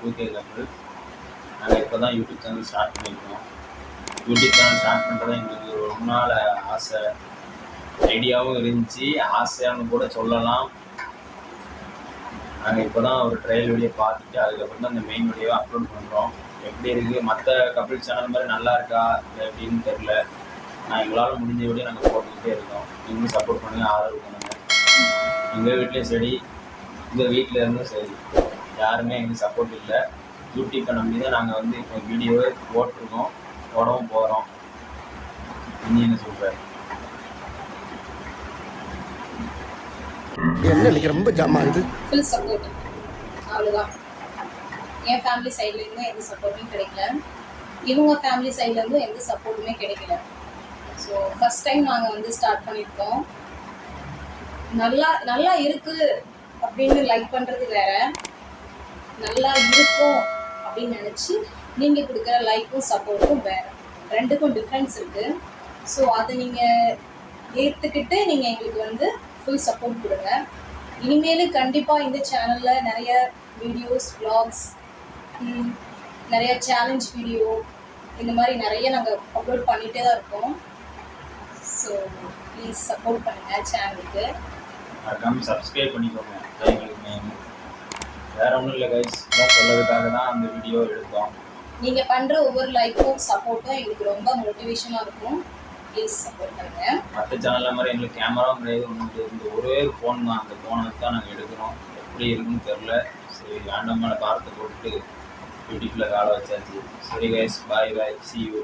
2K கப்பல். நாங்கள் இப்போ தான் யூடியூப் சேனல் ஸ்டார்ட் பண்ணியிருக்கோம். யூடியூப் சேனல் ஸ்டார்ட் பண்ணுறது எங்களுக்கு ரொம்ப நாள் ஆசை, ஐடியாவும் இருந்துச்சு, ஆசையானு கூட சொல்லலாம். நாங்கள் இப்போ தான் ஒரு ட்ரையல் வீடியோ பார்த்துட்டு அதுக்கப்புறம் தான் இந்த மெயின் வீடியோவை அப்லோட் பண்ணுறோம். எப்படி இருக்குது, மற்ற கப்பல் சேனல் மாதிரி நல்லா இருக்கா இல்லை எப்படின்னு தெரில. நான் எங்களால் முடிஞ்ச வீடியோ நாங்கள் போட்டுக்கிட்டே இருக்கோம். நீங்களும் சப்போர்ட் பண்ணுங்கள், ஆதரவு பண்ணுங்கள். எங்கள் வீட்லேயும் சரி, உங்கள் வீட்டில் இருந்தும் சரி, யாருமே எங்களுக்கு சப்போர்ட் இல்லை. யூடியூப்பை நம்பி தான் நாங்கள் வந்து இப்போ வீடியோவே போட்டிருக்கோம், போடவும் போகிறோம். நீங்கள் என்ன சொல்கிறார்? என்ன இன்னைக்கு ரொம்ப ஜாம் ஆகுது. ஃபுல் சப்போர்ட், அவ்வளோதான். என் ஃபேமிலி சைட்லேருந்தும் எந்த சப்போர்ட்டும் கிடைக்கல, இவங்க ஃபேமிலி சைட்லேருந்தும் எந்த சப்போர்ட்டுமே கிடைக்கல. ஸோ ஃபஸ்ட் டைம் நாங்கள் வந்து ஸ்டார்ட் பண்ணியிருக்கோம். நல்லா இருக்குது அப்படின்னு லைக் பண்ணுறது வேற, நல்லா இருக்கும் அப்படின்னு நினச்சி நீங்கள் கொடுக்குற லைக்கும் சப்போர்ட்டும் வேறு, ரெண்டுக்கும் டிஃப்ரென்ஸ் இருக்குது. ஸோ அதை நீங்கள் ஏற்றுக்கிட்டு நீங்கள் எங்களுக்கு வந்து ஃபுல் சப்போர்ட் கொடுங்க. இனிமேல் கண்டிப்பாக இந்த சேனலில் நிறைய வீடியோஸ், வ்ளாக்ஸ், நிறைய சேலஞ்ச் வீடியோ, இந்த மாதிரி நிறைய நாங்கள் அப்லோட் பண்ணிகிட்டே தான் இருக்கோம். ஸோ ப்ளீஸ் சப்போர்ட் பண்ணுங்கள் சேனலுக்கு. மறக்காமல் சப்ஸ்கிரைப் பண்ணிக்கோங்க. எங்களுக்கு மெயின் வேறு ஒன்றும் இல்லை கைஸ், இதான் சொல்கிறதுக்காக தான் அந்த வீடியோ எடுத்தோம். நீங்கள் பண்ணுற ஒவ்வொரு லைக்கும் சப்போர்ட்டும் எங்களுக்கு ரொம்ப மோட்டிவேஷனாக இருக்கும். ப்ளீஸ் சப்போர்ட் பண்ணுங்கள். மற்ற சேனலில் மாதிரி எங்களுக்கு கேமராவும் கிடையாது, ஒன்று இந்த ஒரே ஒரு ஃபோன் தான். அந்த ஃபோனை வச்சு தான் நாங்கள் எடுக்கிறோம். எப்படி இருக்குன்னு தெரில. சரி, வேண்டாமான பாரத்தை போட்டுட்டு யூடியூப்பில் காலை வச்சாச்சு. சரி guys, bye bye, see you.